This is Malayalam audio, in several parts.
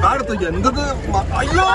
അടുത്ത് എന്തത് അയ്യോ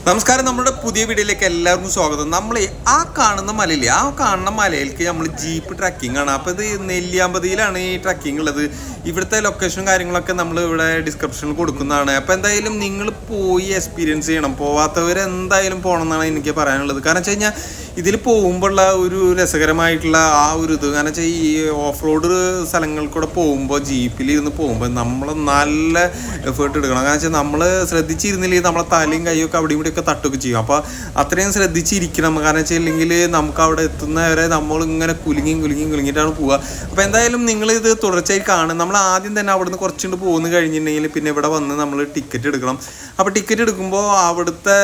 നമസ്കാരം, നമ്മുടെ പുതിയ വീഡിയോയിലേക്ക് എല്ലാവർക്കും സ്വാഗതം. നമ്മൾ ആ കാണുന്ന മലയില്ലേ, ആ കാണുന്ന മലയിലേക്ക് നമ്മൾ ജീപ്പ് ട്രക്കിംഗ് ആണ്. അപ്പോൾ ഇത് നെല്ലിയാമ്പതിയിലാണ് ഈ ട്രക്കിംഗ് ഉള്ളത്. ഇവിടുത്തെ ലൊക്കേഷനും കാര്യങ്ങളൊക്കെ നമ്മൾ ഇവിടെ ഡിസ്ക്രിപ്ഷനിൽ കൊടുക്കുന്നതാണ്. അപ്പോൾ എന്തായാലും നിങ്ങൾ പോയി എക്സ്പീരിയൻസ് ചെയ്യണം. പോവാത്തവർ എന്തായാലും പോകണം എന്നാണ് എനിക്ക് പറയാനുള്ളത്. കാരണം വെച്ച് കഴിഞ്ഞാൽ ഇതിൽ പോകുമ്പോഴുള്ള ഒരു രസകരമായിട്ടുള്ള ആ ഒരു ഇത്, കാരണം വെച്ചാൽ ഈ ഓഫ് റോഡ് സ്ഥലങ്ങളിൽ കൂടെ പോകുമ്പോൾ ജീപ്പിലിരുന്ന് പോകുമ്പോൾ നമ്മൾ നല്ല എഫേർട്ട് എടുക്കണം. കാരണം വെച്ചാൽ നമ്മൾ ശ്രദ്ധിച്ചിരുന്നില്ലെങ്കിൽ നമ്മളെ തലയും കൈയൊക്കെ അവിടെ ഇവിടെയൊക്കെ തട്ടുകയൊക്കെ ചെയ്യും. അപ്പോൾ അത്രയും ശ്രദ്ധിച്ചിരിക്കണം. കാരണം വെച്ചാൽ ഇല്ലെങ്കിൽ നമുക്ക് അവിടെ എത്തുന്നവരെ നമ്മളിങ്ങനെ കുലുങ്ങിയിട്ടാണ് പോവുക. അപ്പോൾ എന്തായാലും നിങ്ങളിത് തുടർച്ചയായി കാണും. നമ്മൾ ആദ്യം തന്നെ അവിടെ നിന്ന് കുറച്ചുകൊണ്ട് പോകുന്നു കഴിഞ്ഞിട്ടുണ്ടെങ്കിൽ പിന്നെ ഇവിടെ വന്ന് നമ്മൾ ടിക്കറ്റ് എടുക്കണം. അപ്പോൾ ടിക്കറ്റ് എടുക്കുമ്പോൾ അവിടുത്തെ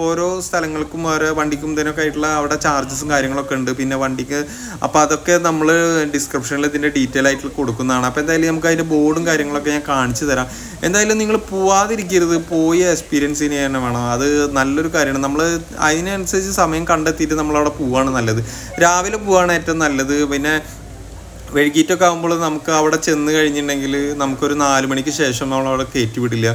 ഓരോ സ്ഥലങ്ങൾക്കും ഓരോ വണ്ടിക്കും ഇതിനൊക്കെ ആയിട്ടുള്ള അവിടെ ചാർജസും കാര്യങ്ങളൊക്കെ ഉണ്ട്. പിന്നെ വണ്ടിക്ക് അപ്പോൾ അതൊക്കെ നമ്മൾ ഡിസ്ക്രിപ്ഷനിൽ ഇതിൻ്റെ ഡീറ്റെയിൽ ആയിട്ട് കൊടുക്കുന്നതാണ്. അപ്പോൾ എന്തായാലും നമുക്ക് അതിൻ്റെ ബോർഡും കാര്യങ്ങളൊക്കെ ഞാൻ കാണിച്ചു തരാം. എന്തായാലും നിങ്ങൾ പോവാതിരിക്കരുത്, പോയി എക്സ്പീരിയൻസ് ചെയ്യാൻ തന്നെ വേണം. അത് നല്ലൊരു കാര്യമാണ്. നമ്മൾ അതിനനുസരിച്ച് സമയം കണ്ടെത്തിയിട്ട് നമ്മളവിടെ പോവുകയാണ് നല്ലത്. രാവിലെ പോവുകയാണ് ഏറ്റവും നല്ലത്. പിന്നെ വൈകിട്ടൊക്കെ ആകുമ്പോൾ നമുക്ക് അവിടെ ചെന്ന് കഴിഞ്ഞിട്ടുണ്ടെങ്കിൽ നമുക്കൊരു 4 മണിക്ക് ശേഷം നമ്മളവിടെ കയറ്റി വിടില്ല.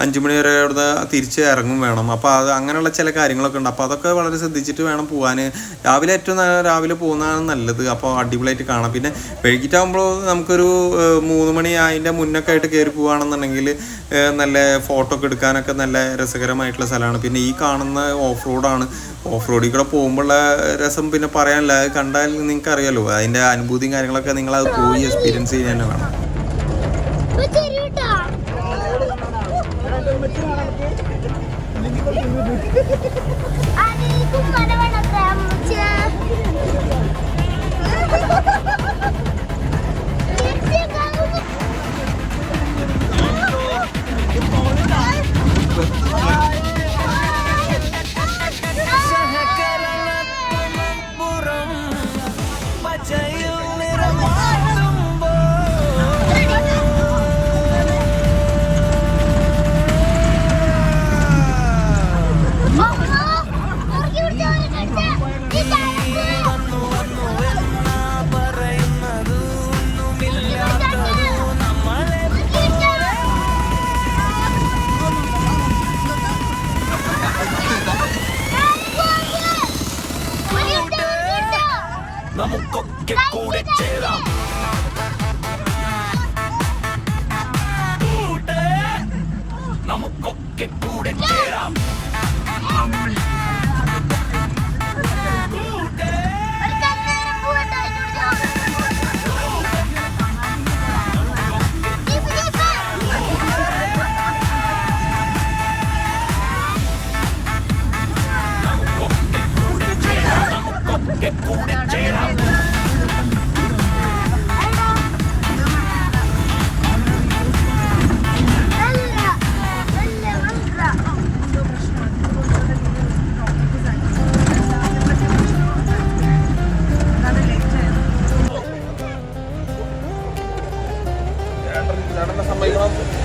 5 മണി വരെ അവിടെ തിരിച്ച് ഇറങ്ങും വേണം. അപ്പോൾ അത് അങ്ങനെയുള്ള ചില കാര്യങ്ങളൊക്കെ ഉണ്ട്. അപ്പോൾ അതൊക്കെ വളരെ ശ്രദ്ധിച്ചിട്ട് വേണം പോകാൻ. രാവിലെ ഏറ്റവും രാവിലെ പോകുന്നതാണ് നല്ലത്. അപ്പോൾ അടിപൊളിയായിട്ട് കാണാം. പിന്നെ വൈകിട്ടാകുമ്പോൾ നമുക്കൊരു 3 മണി അതിൻ്റെ മുന്നൊക്കെ ആയിട്ട് കയറി പോവുകയാണെന്നുണ്ടെങ്കിൽ നല്ല ഫോട്ടോ ഒക്കെ എടുക്കാനൊക്കെ നല്ല രസകരമായിട്ടുള്ള സ്ഥലമാണ്. പിന്നെ ഈ കാണുന്ന ഓഫ് റോഡാണ്. ഓഫ് റോഡിൽ കൂടെ പോകുമ്പോഴുള്ള രസം പിന്നെ പറയാനില്ല. അത് കണ്ടാൽ നിങ്ങൾക്ക് അറിയാലോ അതിൻ്റെ അനുഭൂതിയും കാര്യങ്ങളൊക്കെ നിങ്ങളത് പോയി എക്സ്പീരിയൻസ് ചെയ്യാൻ തന്നെ വേണം. നമുക്കൊക്കെ കൂടെ ചേരാം. നമുക്കൊക്കെ കൂടെ ചേരാം.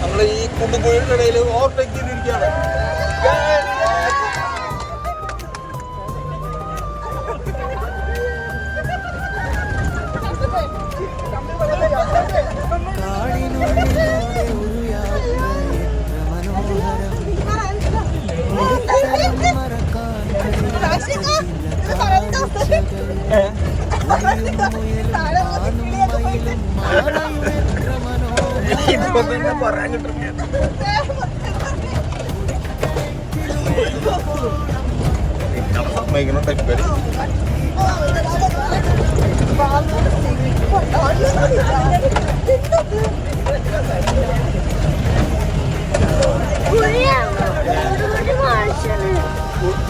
നമ്മൾ ഈ കുണ്ടുപുഴയുടെ ഇടയിൽ ഓവർടേക്ക് ചെയ്തിരിക്കുകയാണ്. ഇപ്പൊ തന്നെ പറയാൻ കിട്ടും. സമ്മതിക്കണം ടൈപ്പ് ഒരു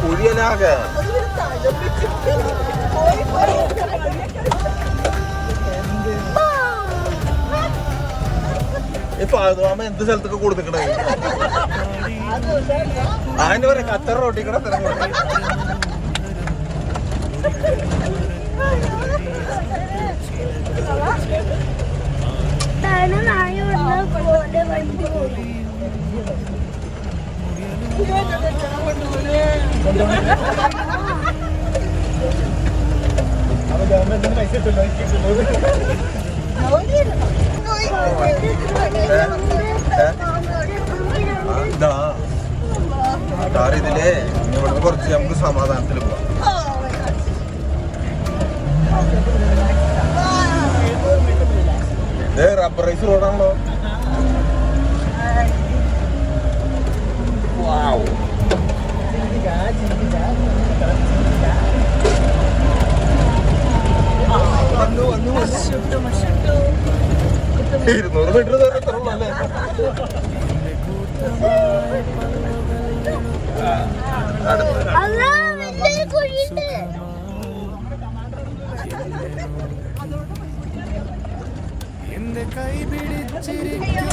കുഴിയനാകെ ഇപ്പൊ അമ്മ എന്ത് സ്ഥലത്തൊക്കെ കൊടുത്തിക്കണേ അതിന് പറയാം ഖത്തർ റോട്ടിക്കണ ഇതിലേ ഇവിടുന്ന് കുറച്ച് നമുക്ക് സമാധാനത്തിൽ പോവാം. ഇത് റബ്ബറൈസ് റോഡാണല്ലോ. വാവ് 200 മീറ്റർ ദൂരം എത്രയുള്ളൂ അല്ലേ? എന്റെ കൈ പിടിച്ചിരിക്കുന്നു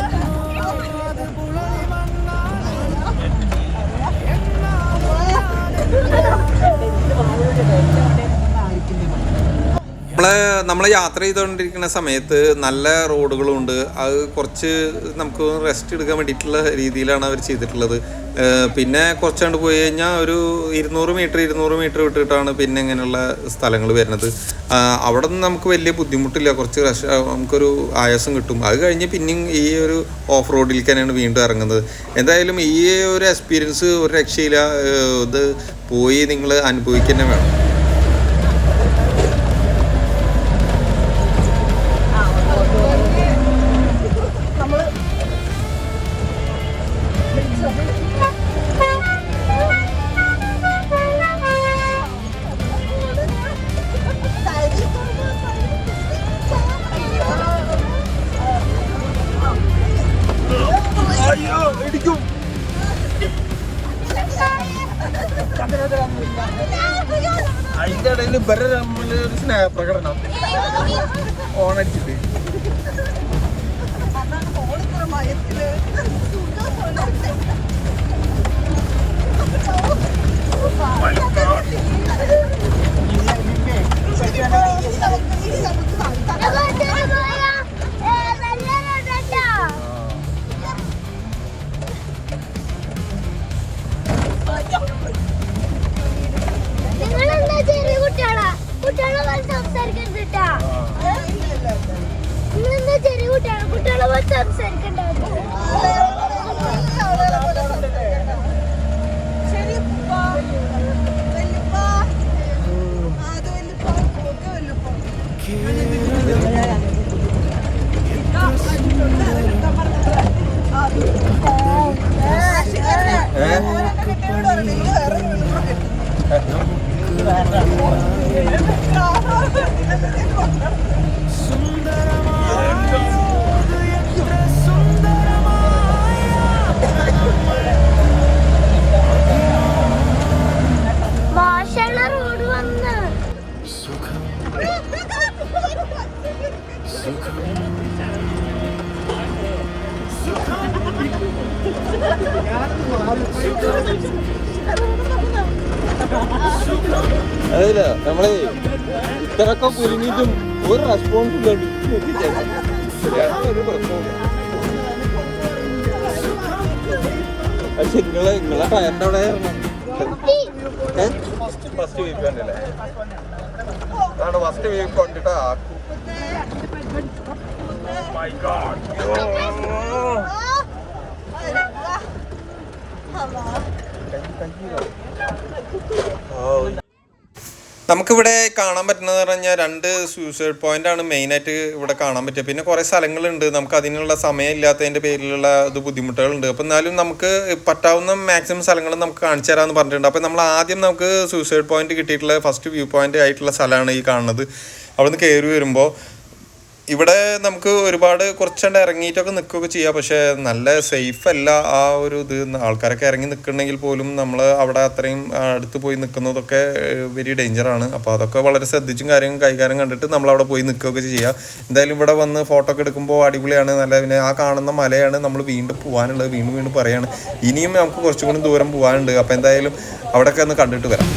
നമ്മൾ യാത്ര ചെയ്തുകൊണ്ടിരിക്കുന്ന സമയത്ത് നല്ല റോഡുകളുണ്ട്. അത് കുറച്ച് നമുക്ക് റെസ്റ്റ് എടുക്കാൻ വേണ്ടിയിട്ടുള്ള രീതിയിലാണ് അവർ ചെയ്തിട്ടുള്ളത്. പിന്നെ കുറച്ചുകൊണ്ട് പോയി കഴിഞ്ഞാൽ ഒരു 200 മീറ്റർ വിട്ടിട്ടാണ് പിന്നെ ഇങ്ങനെയുള്ള സ്ഥലങ്ങൾ വരുന്നത്. അവിടെ നിന്ന് നമുക്ക് വലിയ ബുദ്ധിമുട്ടില്ല, കുറച്ച് നമുക്കൊരു ആയാസം കിട്ടും. അത് കഴിഞ്ഞ് പിന്നെയും ഈ ഒരു ഓഫ് റോഡിലേക്ക് തന്നെയാണ് വീണ്ടും ഇറങ്ങുന്നത്. എന്തായാലും ഈ ഒരു എക്സ്പീരിയൻസ് ഒരു രക്ഷയില്ല. ഇത് പോയി നിങ്ങൾ അനുഭവിക്കുക തന്നെ വേണം. അതിന്റെ ഇടയിൽ ഇവരെ തമ്മിൽ ഒരു സ്നേഹപ്രകടനം ഓണടിച്ചിട്ട് അതല്ല നമ്മളെ ഇത്രയൊക്കെ കുരുങ്ങിയിട്ടും ഒരു റെസ്പോൺസ് ഒരു പ്രശ്നമില്ല. പക്ഷെ നിങ്ങളെ ടയറിന്റെ അവിടെ ഫസ്റ്റ് വീക്ക് കണ്ടല്ലേ? അതാണ് ഫസ്റ്റ് വീക്ക് കണ്ടിട്ട് ആക്കും. നമുക്കിവിടെ കാണാൻ പറ്റുന്നത് പറഞ്ഞാൽ 2 സൂസൈഡ് പോയിന്റ് ആണ് മെയിനായിട്ട് ഇവിടെ കാണാൻ പറ്റുക. പിന്നെ കുറേ സ്ഥലങ്ങളുണ്ട്, നമുക്ക് അതിനുള്ള സമയം ഇല്ലാത്തതിൻ്റെ പേരിലുള്ള ഇത് ബുദ്ധിമുട്ടുകളുണ്ട്. അപ്പം എന്നാലും നമുക്ക് പറ്റാവുന്ന മാക്സിമം സ്ഥലങ്ങൾ നമുക്ക് കാണിച്ചു തരാമെന്ന് പറഞ്ഞിട്ടുണ്ട്. അപ്പം നമ്മൾ ആദ്യം നമുക്ക് സൂസൈഡ് പോയിന്റ് കിട്ടിയിട്ടുള്ള ഫസ്റ്റ് വ്യൂ പോയിന്റ് ആയിട്ടുള്ള സ്ഥലമാണ് ഈ കാണുന്നത്. അവിടെ നിന്ന് കയറി വരുമ്പോൾ ഇവിടെ നമുക്ക് ഒരുപാട് കുറച്ചുകൊണ്ട് ഇറങ്ങിയിട്ടൊക്കെ നിൽക്കുകയൊക്കെ ചെയ്യാം. പക്ഷേ നല്ല സേഫ് അല്ല ആ ഒരു ഇത്. ആൾക്കാരൊക്കെ ഇറങ്ങി നിൽക്കണമെങ്കിൽ പോലും നമ്മൾ അവിടെ അത്രയും അടുത്ത് പോയി നിൽക്കുന്നതൊക്കെ വെരി ഡേഞ്ചറാണ്. അപ്പോൾ അതൊക്കെ വളരെ ശ്രദ്ധിച്ചും കൈകാര്യം കണ്ടിട്ട് നമ്മളവിടെ പോയി നിൽക്കുകയൊക്കെ ചെയ്യുക. എന്തായാലും ഇവിടെ വന്ന് ഫോട്ടോ ഒക്കെ എടുക്കുമ്പോൾ അടിപൊളിയാണ്. നല്ല പിന്നെ ആ കാണുന്ന മലയാണ് നമ്മൾ വീണ്ടും പോകാനുള്ളത്. വീണ്ടും പറയാണ് ഇനിയും നമുക്ക് കുറച്ചും കൂടി ദൂരം പോകാനുണ്ട്. അപ്പോൾ എന്തായാലും അവിടെയൊക്കെ ഒന്ന് കണ്ടിട്ട് വരാം.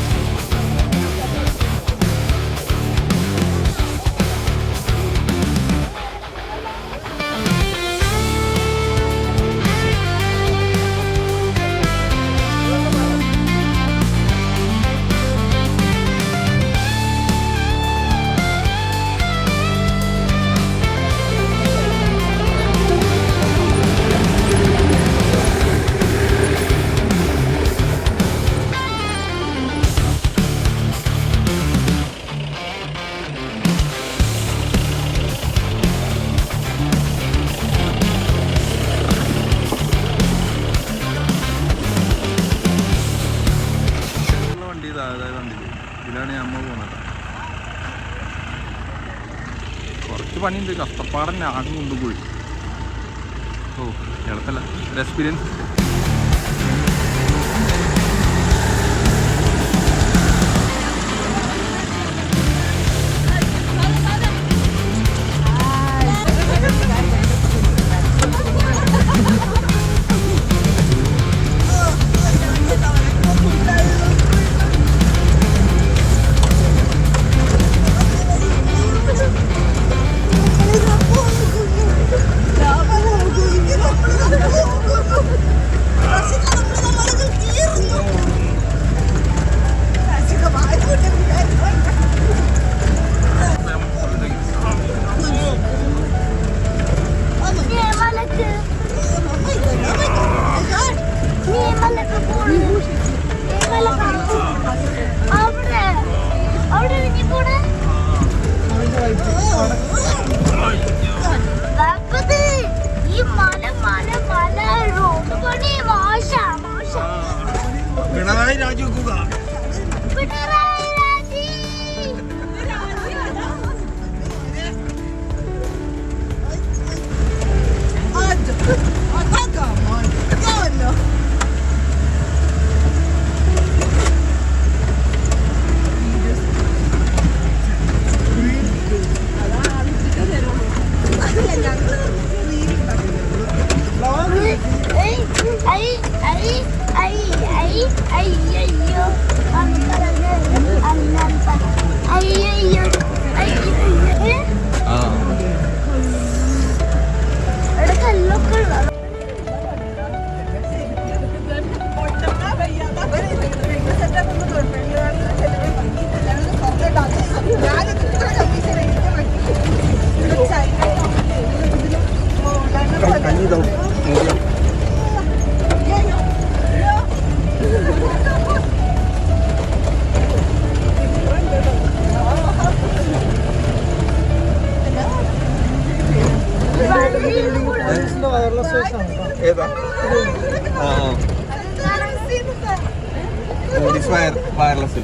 ഇതിലാണ് നമ്മൾ പോകുന്നത്. കുറച്ച് പണിയുണ്ട്, കഷ്ടപ്പാടന്നെ ആകെ കൊണ്ടുപോയി. ഓ എളുപ്പമല്ല, ഒരു എക്സ്പീരിയൻസ്. പിണറായി രാജു വയർലെസ്.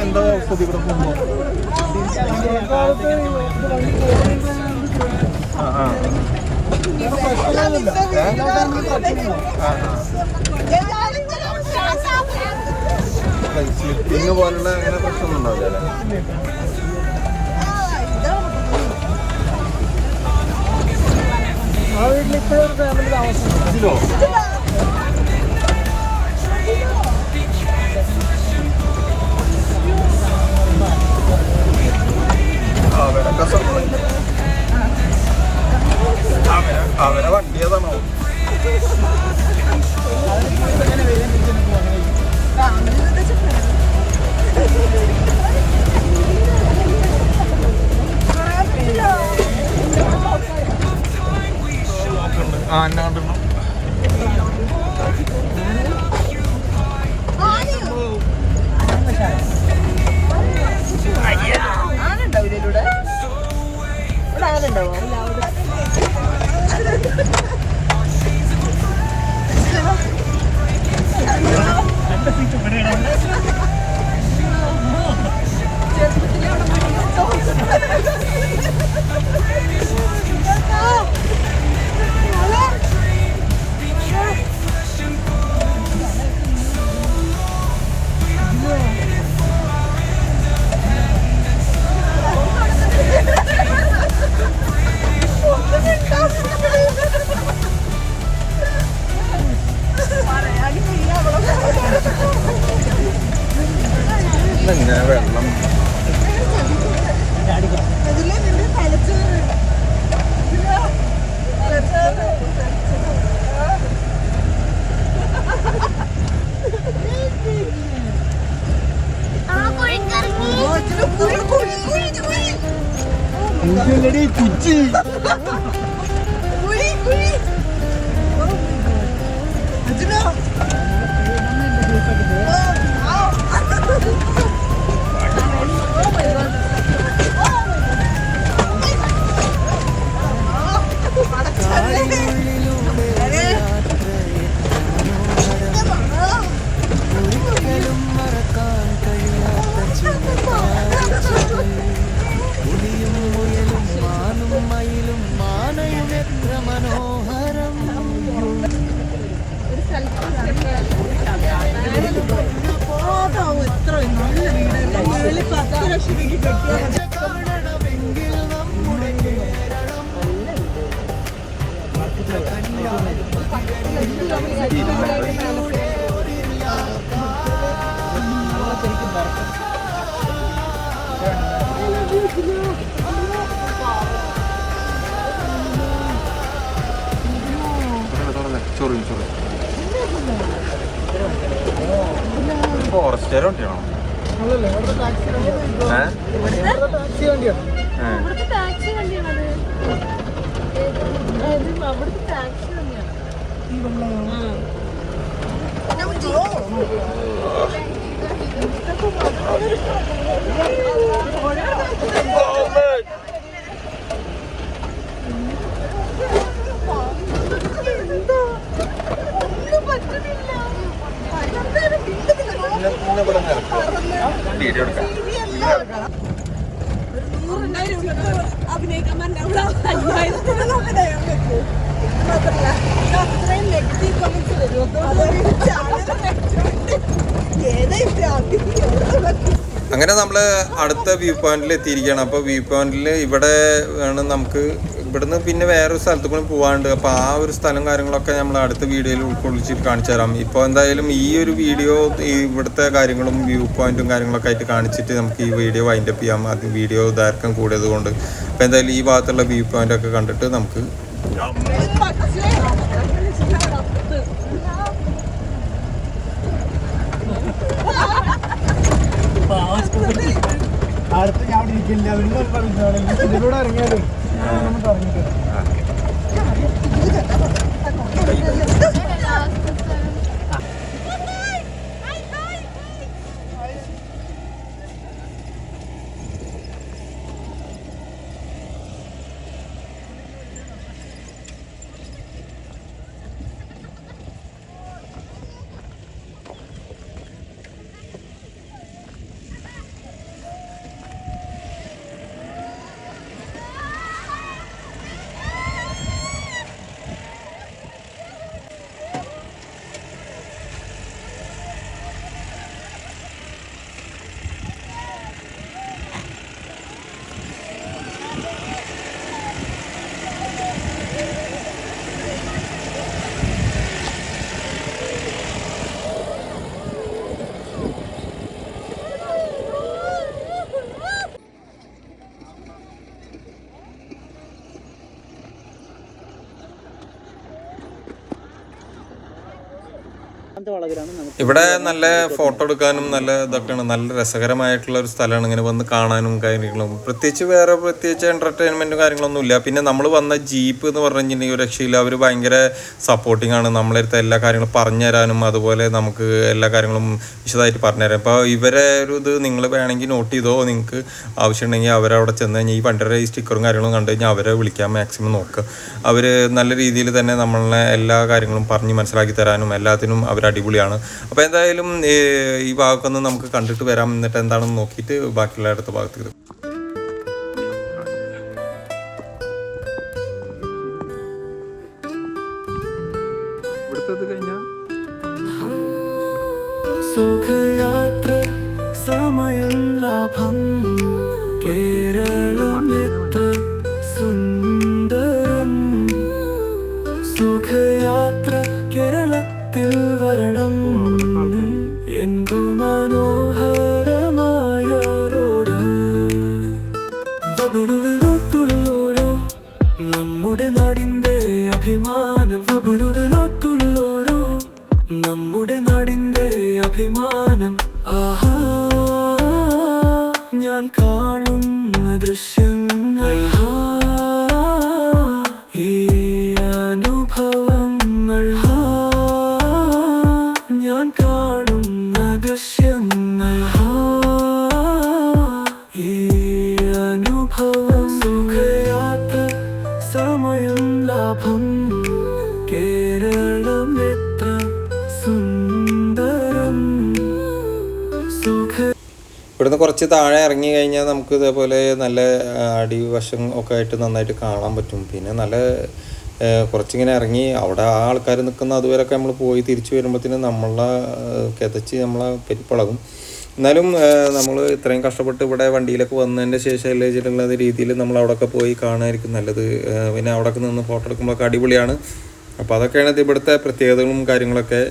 എന്താ സ്ഥിതി ഇവിടെ പോകുമ്പോൾ? സ്ലിപ്പിങ് പോലുള്ള അങ്ങനെ പ്രശ്നമൊന്നും ഉണ്ടാവില്ല അല്ലേ? ആ വീട്ടിൽ ഇപ്പോഴും ഒരു ഫാമിലി താമസിക്കുന്നുണ്ടോ? അവരെ വണ്ടി ഏതാണോ? ആ എന്നെ കണ്ടിരുന്നു. ഇങ്ങനെ വെള്ളം കുച്ചി ഫോറസ്റ്റുകാർ വണ്ടിയാണോ? ടാക്സി വണ്ടിയാണ്. അഭിനയിക്കാൻ അത്രയും നെഗറ്റീവ് കമന്റ്സ് വരും. അങ്ങനെ നമ്മൾ അടുത്ത വ്യൂ പോയിന്റിൽ എത്തിയിരിക്കുകയാണ്. അപ്പോൾ വ്യൂ പോയിന്റിൽ ഇവിടെ ആണ് നമുക്ക് ഇവിടുന്ന് പിന്നെ വേറൊരു സ്ഥലത്ത് കൂടി പോകാനുണ്ട്. അപ്പോൾ ആ ഒരു സ്ഥലം കാര്യങ്ങളൊക്കെ നമ്മൾ അടുത്ത വീഡിയോയിൽ ഉൾക്കൊള്ളിച്ചിട്ട് കാണിച്ചു തരാം. ഇപ്പോൾ എന്തായാലും ഈ ഒരു വീഡിയോ ഇവിടുത്തെ കാര്യങ്ങളും വ്യൂ പോയിന്റും കാര്യങ്ങളൊക്കെ ആയിട്ട് കാണിച്ചിട്ട് നമുക്ക് ഈ വീഡിയോ വൈൻഡപ്പ് ചെയ്യാം. അത് വീഡിയോ ദൈർഘ്യം കൂടിയത് കൊണ്ട്. അപ്പോൾ എന്തായാലും ഈ ഭാഗത്തുള്ള വ്യൂ പോയിന്റ് ഒക്കെ കണ്ടിട്ട് നമുക്ക് അടുത്ത് ഞാൻ ഇരിക്കില്ല. ഇതിലൂടെ ഇറങ്ങിയാലും പറഞ്ഞിട്ട് അങ്ങനത്തെ വളവിലാണ് നമുക്ക്. ഇവിടെ നല്ല ഫോട്ടോ എടുക്കാനും നല്ല ഇതൊക്കെയാണ്, നല്ല രസകരമായിട്ടുള്ള ഒരു സ്ഥലമാണ്. ഇങ്ങനെ വന്ന് കാണാനും കാര്യങ്ങളും പ്രത്യേകിച്ച് എൻ്റർടൈൻമെൻറ്റും കാര്യങ്ങളൊന്നും ഇല്ല. പിന്നെ നമ്മൾ വന്ന ജീപ്പ് എന്ന് പറഞ്ഞു കഴിഞ്ഞിട്ടുണ്ടെങ്കിൽ ഒരു രക്ഷയില്ല. അവർ ഭയങ്കര സപ്പോർട്ടിങ് ആണ്, നമ്മളടുത്ത് എല്ലാ കാര്യങ്ങളും പറഞ്ഞു തരാനും അതുപോലെ നമുക്ക് എല്ലാ കാര്യങ്ങളും വിശദമായിട്ട് പറഞ്ഞുതരാം. അപ്പോൾ ഇവരെ ഒരു ഇത് നിങ്ങൾ വേണമെങ്കിൽ നോട്ട് ചെയ്തോ, നിങ്ങൾക്ക് ആവശ്യമുണ്ടെങ്കിൽ അവരവിടെ ചെന്ന് കഴിഞ്ഞാൽ ഈ വണ്ടിയുടെ ഈ സ്റ്റിക്കറും കാര്യങ്ങളും കണ്ടു കഴിഞ്ഞാൽ അവരെ വിളിക്കാൻ മാക്സിമം നോക്കുക. അവർ നല്ല രീതിയിൽ തന്നെ നമ്മളെ എല്ലാ കാര്യങ്ങളും പറഞ്ഞ് മനസ്സിലാക്കി തരാനും എല്ലാത്തിനും അവർ അടിപൊളിയാണ്. അപ്പോൾ എന്തായാലും ഈ ഭാഗമൊക്കെ നമുക്ക് കണ്ടിട്ട് വരാം, എന്നിട്ട് എന്താണെന്ന് നോക്കിയിട്ട് ബാക്കിയുള്ള അടുത്ത ഭാഗത്തേക്ക്. ഇവിടുത്തെ കഴിഞ്ഞാൽ സുഖയാത്ര സമയം ലാഭം കേരളം എത്ര സുന്ദരം സുഖയാത്ര കേരളത്തിൽ വരണം എന്തു മനോഹരമായ റോഡ് വബുടുവിലോട്ടുള്ളോരോ നമ്മുടെ നാടിന്റെ അഭിമാനം വബുടുവിലോട്ടുള്ളോരോ നമ്മുടെ നാടിന്റെ അഭിമാനം ആഹാ ഞാൻ കാണുന്ന ദൃശ്യങ്ങൾ ഈ അനുഭവങ്ങൾ ഞാൻ കാണുന്ന ദൃശ്യങ്ങൾ ഈ അനുഭവം സുഖയാത്ര സമയം ലാഭം കേരളം എത്ര സുന്ദരം സുഖ. ഇവിടുന്ന് കുറച്ച് താഴെ ഇറങ്ങി കഴിഞ്ഞാൽ നമുക്ക് ഇതേപോലെ നല്ല അടിവശം ഒക്കെ ആയിട്ട് നന്നായിട്ട് കാണാൻ പറ്റും. പിന്നെ നല്ല കുറച്ചിങ്ങനെ ഇറങ്ങി അവിടെ ആ ആൾക്കാർ നിൽക്കുന്ന അതുവരെയൊക്കെ നമ്മൾ പോയി തിരിച്ചു വരുമ്പോഴത്തേനും നമ്മളെ കിതച്ച് നമ്മളെ പെരിപ്പളകും. എന്നാലും നമ്മൾ ഇത്രയും കഷ്ടപ്പെട്ട് ഇവിടെ വണ്ടിയിലൊക്കെ വന്നതിൻ്റെ ശേഷം എല്ലാ രീതിയിൽ നമ്മൾ അവിടെയൊക്കെ പോയി കാണാനായിരിക്കും നല്ലത്. പിന്നെ അവിടെയൊക്കെ നിന്ന് ഫോട്ടോ എടുക്കുമ്പോഴൊക്കെ അടിപൊളിയാണ്. അപ്പോൾ അതൊക്കെയാണ് ഇവിടുത്തെ പ്രത്യേകതകളും കാര്യങ്ങളൊക്കെ.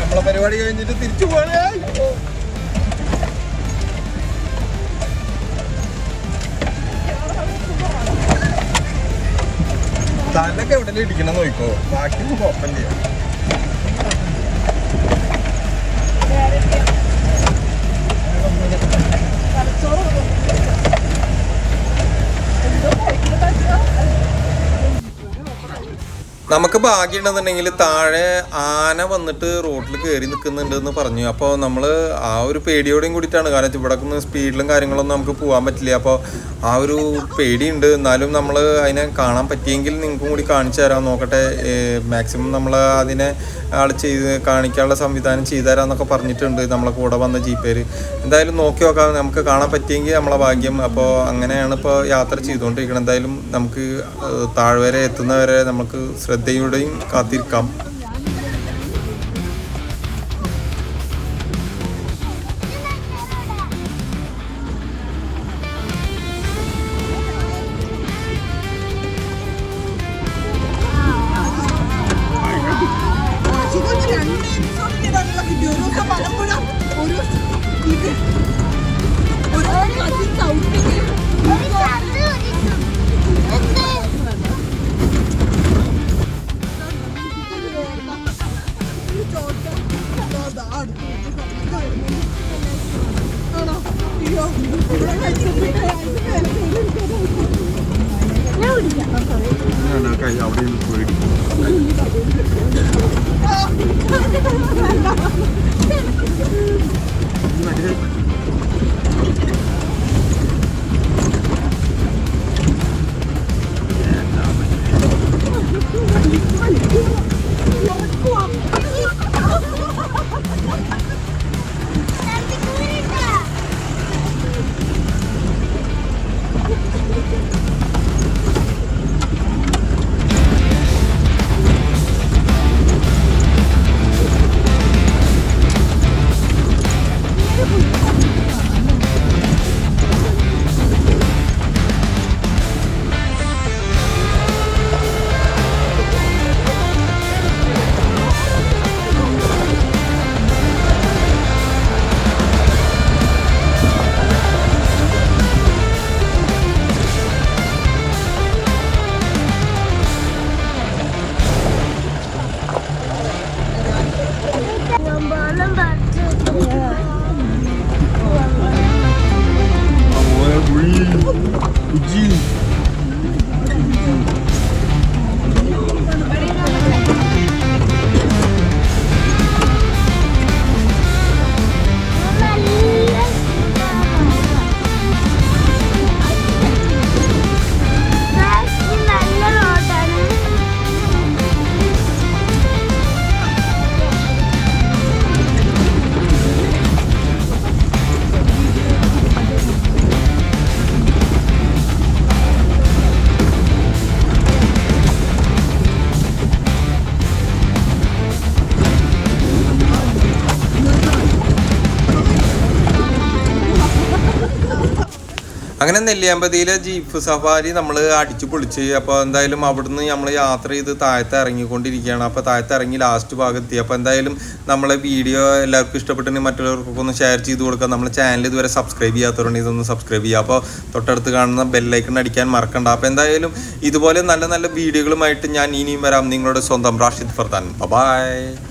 നമ്മളെ പരിപാടി കഴിഞ്ഞിട്ട് തിരിച്ചു പോകണേ. തലൊക്കെ എവിടെ ഇടിക്കണം നോക്കോ, ബാക്കിയൊന്നും കുഴപ്പമില്ല. നമുക്ക് ഭാഗ്യമുണ്ടെന്നുണ്ടെങ്കിൽ താഴെ ആന വന്നിട്ട് റോഡിൽ കയറി നിൽക്കുന്നുണ്ട് എന്ന് പറഞ്ഞു. അപ്പോൾ നമ്മൾ ആ ഒരു പേടിയോടെയും കൂടിയിട്ടാണ്, കാരണം ഇവിടെ നിന്ന് സ്പീഡിലും കാര്യങ്ങളൊന്നും നമുക്ക് പോകാൻ പറ്റില്ല. അപ്പോൾ ആ ഒരു പേടിയുണ്ട്. എന്നാലും നമ്മൾ അതിനെ കാണാൻ പറ്റിയെങ്കിൽ നിങ്ങൾക്കും കൂടി കാണിച്ചു തരാൻ നോക്കട്ടെ. മാക്സിമം നമ്മൾ അതിനെ കാണിക്കാനുള്ള സംവിധാനം ചെയ്തു തരാമെന്നൊക്കെ പറഞ്ഞിട്ടുണ്ട് നമ്മളെ കൂടെ വന്ന ജീപ്പേര്. എന്തായാലും നോക്കി നോക്കാം, നമുക്ക് കാണാൻ പറ്റിയെങ്കിൽ നമ്മളെ ഭാഗ്യം. അപ്പോൾ അങ്ങനെയാണ് ഇപ്പോൾ യാത്ര ചെയ്തുകൊണ്ടിരിക്കുന്നത്. എന്തായാലും നമുക്ക് താഴ്വരെ എത്തുന്നവരെ നമുക്ക് ശ്രദ്ധയോടെയും കാത്തിരിക്കാം. അങ്ങനെ നെല്ലിയാമ്പതിയിലെ ജീപ്പ് സഫാരി നമ്മൾ അടിച്ചു പൊളിച്ച്. അപ്പോൾ എന്തായാലും അവിടുന്ന് നമ്മൾ യാത്ര ചെയ്ത് താഴത്ത് ഇറങ്ങിക്കൊണ്ടിരിക്കുകയാണ്. അപ്പോൾ താഴത്ത് ഇറങ്ങി ലാസ്റ്റ് ഭാഗത്തെത്തി. അപ്പോൾ എന്തായാലും നമ്മളെ വീഡിയോ എല്ലാവർക്കും ഇഷ്ടപ്പെട്ടിട്ടുണ്ടെങ്കിൽ മറ്റുള്ളവർക്കൊക്കെ ഒന്ന് ഷെയർ ചെയ്ത് കൊടുക്കുക. നമ്മുടെ ചാനൽ ഇതുവരെ സബ്സ്ക്രൈബ് ചെയ്യാത്തവരുണ്ടെങ്കിൽ ഇതൊന്ന് സബ്സ്ക്രൈബ് ചെയ്യുക. അപ്പോൾ തൊട്ടടുത്ത് കാണുന്ന ബെല്ലൈക്കൺ അടിക്കാൻ മറക്കണ്ട. അപ്പോൾ എന്തായാലും ഇതുപോലെ നല്ല നല്ല വീഡിയോകളുമായിട്ട് ഞാൻ ഇനിയും വരാം. നിങ്ങളുടെ സ്വന്തം റാഷിദ് ഫർദാൻ. ബൈ.